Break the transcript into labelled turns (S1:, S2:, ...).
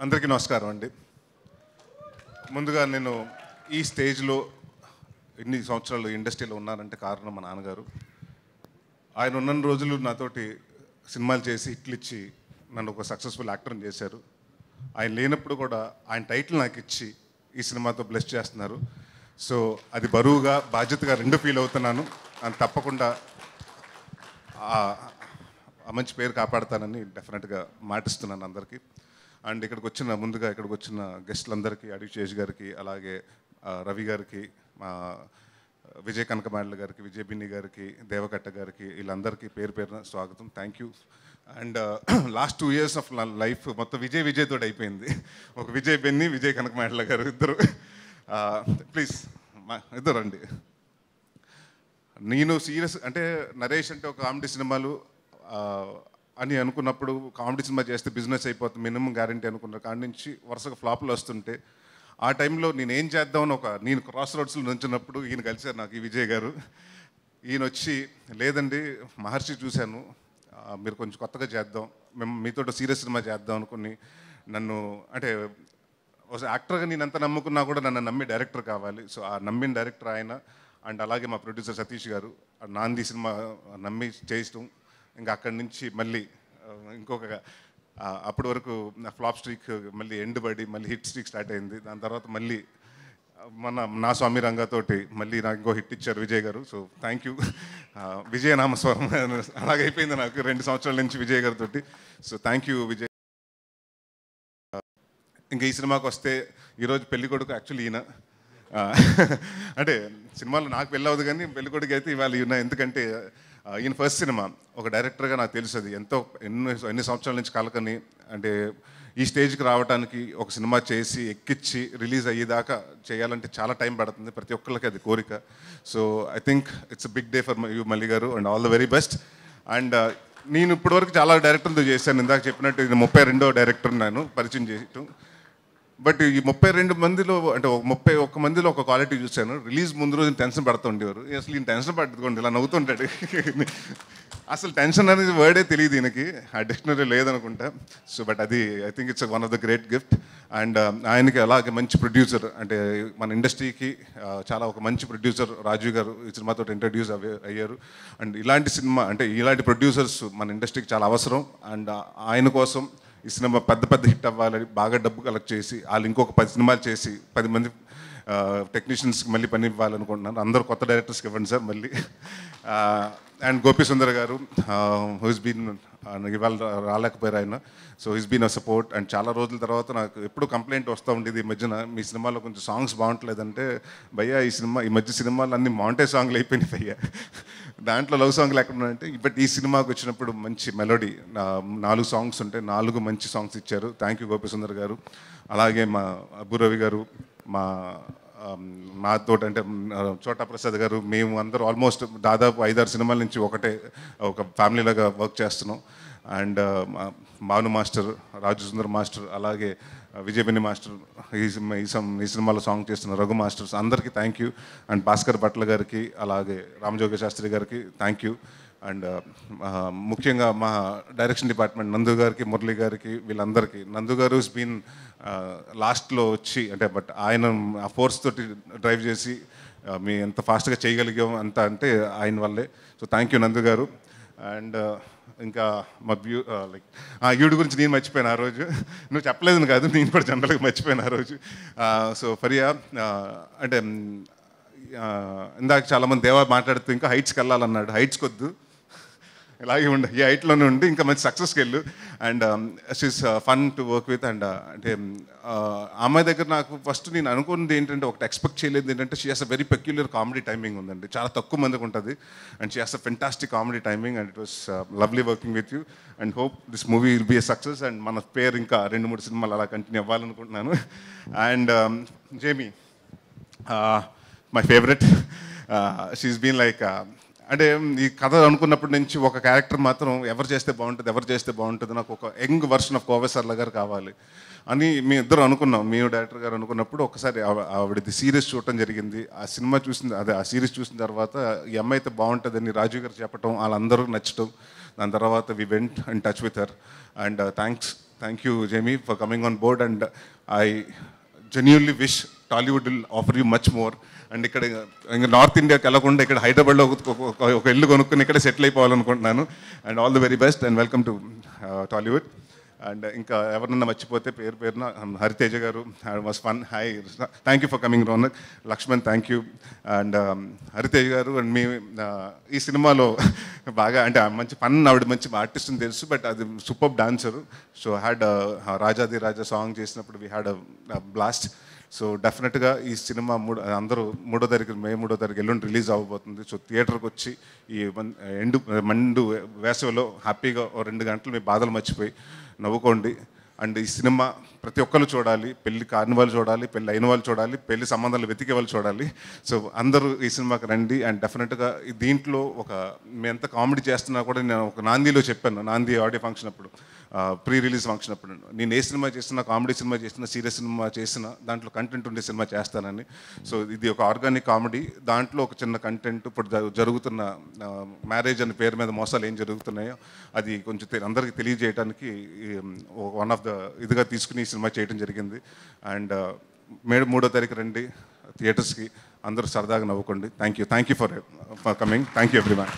S1: అందరికీ నమస్కారం అండి. ముందుగా నేను ఈ స్టేజ్లో ఇన్ని సంవత్సరాలు ఇండస్ట్రీలో ఉన్నానంటే కారణం మా నాన్నగారు. ఆయన ఉన్న రోజులు నాతోటి సినిమాలు చేసి హిట్లు ఇచ్చి నన్ను ఒక సక్సెస్ఫుల్ యాక్టర్ని చేశారు. ఆయన లేనప్పుడు కూడా ఆయన టైటిల్ నాకు ఇచ్చి ఈ సినిమాతో బ్లెస్ చేస్తున్నారు. సో అది బరువుగా బాధ్యతగా రెండు ఫీల్ అవుతున్నాను. అని తప్పకుండా ఆ మంచి పేరు కాపాడుతానని డెఫినెట్గా మాటిస్తున్నాను అందరికీ. అండ్ ముందుగా ఇక్కడికి వచ్చిన గెస్టులందరికీ, అడిశేష్ గారికి, అలాగే రవి గారికి, మా విజయ్ కనకమాడల గారికి, విజయ్ బిన్ని గారికి, దేవకట్ట గారికి, వీళ్ళందరికీ పేరు పేరున స్వాగతం. Thank you. And last 2 years of life మొత్తం విజయ్ తోటి అయిపోయింది. ఒక విజయ్ బెన్ని, విజయ్ కనకమాడల గారు ఇద్దరు. ప్లీజ్ ఇద్దరు అండి. నేను సీరియస్ అంటే నరేష్ అంటే ఒక కామెడీ సినిమాలు అని అనుకున్నప్పుడు, కామెడీ సినిమా చేస్తే బిజినెస్ అయిపోతుంది మినిమం గ్యారంటీ అనుకున్న కాడి నుంచి వరుసగా ఫ్లాపులు వస్తుంటే, ఆ టైంలో నేను ఏం చేద్దామని నేను క్రాస్ రోడ్స్లో నుంచినప్పుడు ఈయన కలిశారు నాకు, ఈ విజయ్ గారు. ఈయన వచ్చి, లేదండి మహర్షి చూశాను, మీరు కొంచెం కొత్తగా చేద్దాం, మేము మీతో సీరియస్ సినిమా చేద్దాం అనుకుని నన్ను అంటే యాక్టర్గా నేను ఎంత నమ్ముకున్నా కూడా నన్ను నమ్మి డైరెక్టర్ కావాలి. సో ఆ నమ్మిన డైరెక్టర్ ఆయన. అండ్ అలాగే మా ప్రొడ్యూసర్ సతీష్ గారు నాంది సినిమా నమ్మి చేయటం, ఇంకా అక్కడి నుంచి మళ్ళీ ఇంకొక అప్పటి వరకు ఫ్లాప్ స్ట్రీక్ మళ్ళీ ఎండ్ పడి మళ్ళీ హిట్ స్ట్రీక్ స్టార్ట్ అయింది. దాని తర్వాత మళ్ళీ నా స్వామి రంగతోటి మళ్ళీ నాకు ఇంకో హిట్ ఇచ్చారు Vijay garu. So thank you. విజయనామస్వరం అలాగైపోయింది నాకు 2 సంవత్సరాల నుంచి విజయ్ గారితో. So thank you Vijay. ఇంకా ఈ సినిమాకి వస్తే ఈరోజు పెళ్ళికొడుకు యాక్చువల్లీ ఈయన. అంటే సినిమాలో నాకు పెళ్ళి అవ్వదు కానీ పెళ్ళికొడుకు అయితే ఇవాళ ఈయన. ఎందుకంటే ఈయన ఫస్ట్ సినిమా ఒక డైరెక్టర్గా నాకు తెలుసు అది ఎంతో ఎన్ని సంవత్సరాల నుంచి కలకని, అంటే ఈ స్టేజ్కి రావడానికి ఒక సినిమా చేసి ఎక్కిచ్చి రిలీజ్ అయ్యేదాకా చేయాలంటే చాలా టైం పడుతుంది, ప్రతి ఒక్కరికి అది కోరిక. So I think it's a big day for you Malli garu, and all the very best. And నేను ఇప్పటివరకు చాలా డైరెక్టర్లతో చేశాను, ఇందాక చెప్పినట్టు ఇది 32వ డైరెక్టర్ నేను పరిచయం చేయటం. బట్ ఈ 32 మందిలో అంటే 31 మందిలో ఒక క్వాలిటీ చూశాను. రిలీజ్ ముందు రోజు టెన్షన్ పడుతూ ఉండేవారు. అసలు ఈయన టెన్షన్ పట్టుకోండి ఇలా నవ్వుతుంటాడు. అసలు టెన్షన్ అనేది వర్డే తెలియదు ఈయనకి, ఆ డిక్షనరీ లేదనుకుంటా. సో బట్ అది I think it's one of the great gift. And ఆయనకి అలాగే మంచి ప్రొడ్యూసర్, అంటే మన ఇండస్ట్రీకి చాలా ఒక మంచి ప్రొడ్యూసర్ రాజు గారు ఈ సినిమాతో ఇంట్రడ్యూస్ అయ్యారు. అండ్ ఇలాంటి సినిమా అంటే ఇలాంటి ప్రొడ్యూసర్స్ మన ఇండస్ట్రీకి చాలా అవసరం. అండ్ ఆయన కోసం ఈ సినిమా పెద్ద హిట్ అవ్వాలని బాగా డబ్బు కలెక్ట్ చేసి వాళ్ళు ఇంకొక 10 సినిమాలు చేసి 10 మంది టెక్నీషియన్స్కి మళ్ళీ పని ఇవ్వాలనుకుంటున్నాను. అందరూ కొత్త డైరెక్టర్స్కి ఇవ్వండి సార్ మళ్ళీ. అండ్ గోపి సుందర్ గారు హూస్ బీన్ ఇవాళ రాలేకపోయారు ఆయన. So he's been a support. And చాలా రోజుల తర్వాత నాకు ఎప్పుడు కంప్లైంట్ వస్తూ ఉండేది ఈ మధ్యన, మీ సినిమాలో కొంచెం సాంగ్స్ బాగుంటలేదంటే, భయ్యా ఈ మధ్య సినిమాలు అన్ని మాంటే సాంగ్లు అయిపోయినాయి భయ్యా, దాంట్లో లవ్ సాంగ్లు ఎక్కడ ఉన్నాయంటే. బట్ ఈ సినిమాకి వచ్చినప్పుడు మంచి మెలోడీ 4 సాంగ్స్ ఉంటే 4 మంచి సాంగ్స్ ఇచ్చారు. థ్యాంక్ యూ గోపి సుందర్ గారు. అలాగే మా అబ్బురవి గారు, మాతో అంటే చోటా ప్రసాద్ గారు, మేము అందరూ ఆల్మోస్ట్ దాదాపు 5-6 సినిమాల నుంచి ఒక ఫ్యామిలీలాగా వర్క్ చేస్తున్నాం. And Bhanu master, Raju Sundar master, అలాగే విజయబెన్ని మాస్టర్, ఈ సినిమాలో సాంగ్ చేస్తున్న రఘు మాస్టర్స్ అందరికీ thank you. And Bhaskar Bhatla గారికి, అలాగే రామజోగ శాస్త్రి గారికి థ్యాంక్ యూ. అండ్ ముఖ్యంగా మా డైరెక్షన్ డిపార్ట్మెంట్ నందు గారికి, మురళి గారికి, వీళ్ళందరికీ. నందు గారు బీన్ లాస్ట్లో వచ్చి అంటే బట్ ఆయన ఆ ఫోర్స్ తోటి డ్రైవ్ చేసి మీ ఎంత ఫాస్ట్గా చేయగలిగాం అంత అంటే ఆయన వల్లే. సో థ్యాంక్ యూ నందు గారు. అండ్ ఇంకా మా ఈవిడ గురించి నేను మర్చిపోయాను ఆ రోజు. నువ్వు చెప్పలేదని కాదు, నేను కూడా జనరల్గా మర్చిపోయాను ఆ రోజు. సో ఫరియా అంటే ఇందాక చాలామంది దేవా మాట్లాడుతూ ఇంకా హైట్స్కి వెళ్ళాలన్నాడు. హైట్స్కి వద్దు, ఇలాగే ఉండి ఈ హైట్లోనే ఉండి ఇంకా మంచి సక్సెస్కి వెళ్ళు. And she's fun to work with. And అంటే అమ్మాయి దగ్గర నాకు ఫస్ట్ నేను అనుకున్నది ఏంటంటే, ఒకటి ఎక్స్పెక్ట్ చేయలేదు ఏంటంటే, she has a very peculiar comedy timing ఉందండి, చాలా తక్కువ మందికి ఉంటుంది. And she has a fantastic comedy timing. And it was lovely working with you and hope this movie will be a success. And మన పేరు ఇంకా 2-3 సినిమాలు అలా కంటిన్యూ అవ్వాలనుకుంటున్నాను. And Jamie my favourite. She's been like అంటే ఈ కథ అనుకున్నప్పటి నుంచి ఒక క్యారెక్టర్ మాత్రం ఎవరు చేస్తే బాగుంటుంది, నాకు ఒక young version of Kovai Sarla గారు కావాలి అని మీ ఇద్దరు అనుకున్నాం. మీ డైరెక్టర్ గారు అనుకున్నప్పుడు ఒకసారి ఆవిడది సిరీస్ చూడటం జరిగింది. ఆ సినిమా ఆ సిరీస్ చూసిన తర్వాత ఈ అమ్మాయి అయితే బాగుంటుందని రాజు గారు చెప్పటం, వాళ్ళందరూ నచ్చటం. దాని తర్వాత we went and touch with her. And thanks thank you Jamie for coming on board and I genuinely wish Tollywood will offer you much more. And ఇక్కడ ఇంకా నార్త్ ఇండియాకి వెళ్ళకుండా ఇక్కడ హైదరాబాద్లో ఒక ఇల్లు కొనుక్కుని ఇక్కడ సెటిల్ అయిపోవాలనుకుంటున్నాను. And all the very best and welcome to Tollywood. And ఇంకా ఎవరన్నా మర్చిపోతే పేరున Hariteja garu was fun. Hi, thank you for coming Ronak. Lakshman thank you. And Hariteja garu and మీ ఈ సినిమాలో బాగా అంటే మంచి ఫన్, ఆవిడ మంచి ఆర్టిస్ట్ అని తెలుసు, బట్ అది సూపర్ డాన్సరు. సో హ్యాడ్ రాజాది రాజా సాంగ్ చేసినప్పుడు వీ హ్యాడ్ బ్లాస్ట్. సో డెఫినెట్గా ఈ సినిమా అందరూ మే 3వ తారీఖు ఎల్లుండి రిలీజ్ అవ్వబోతుంది. సో థియేటర్కి వచ్చి ఈ మండు వేసవిలో హ్యాపీగా 2 గంటలు మీ బాధలు మర్చిపోయి నవ్వుకోండి. అండ్ ఈ సినిమా ప్రతి ఒక్కరు చూడాలి. పెళ్లి కాని వాళ్ళు చూడాలి, పెళ్ళి అయిన వాళ్ళు చూడాలి, పెళ్లి సంబంధాలు వెతికే వాళ్ళు చూడాలి. సో అందరూ ఈ సినిమాకి రండి. అండ్ డెఫినెట్గా దీంట్లో మేము ఎంత కామెడీ చేస్తున్నా కూడా నేను ఒక నాందిలో చెప్పాను, నాంది ఆడియో ఫంక్షన్ అప్పుడు, ప్రీ రిలీజ్ ఫంక్షన్ అప్పుడు, నేను ఏ సినిమా చేస్తున్నా, కామెడీ సినిమా చేస్తున్నా, సీరియస్ సినిమా చేసినా దాంట్లో కంటెంట్ ఉండే సినిమా చేస్తానని. సో ఇది ఒక ఆర్గానిక్ కామెడీ, దాంట్లో ఒక చిన్న కంటెంట్, ఇప్పుడు జరుగుతున్న మ్యారేజ్ అనే పేరు మీద మోసాలు ఏం జరుగుతున్నాయో అది కొంచెం అందరికీ తెలియజేయడానికి వన్ ఆఫ్ ద ఇదిగా తీసుకుని ఈ సినిమా చేయడం జరిగింది. అండ్ మే 3వ తారీఖు రండి థియేటర్స్కి, అందరూ సరదాగా నవ్వుకోండి. Thank you for coming. Thank you everyone.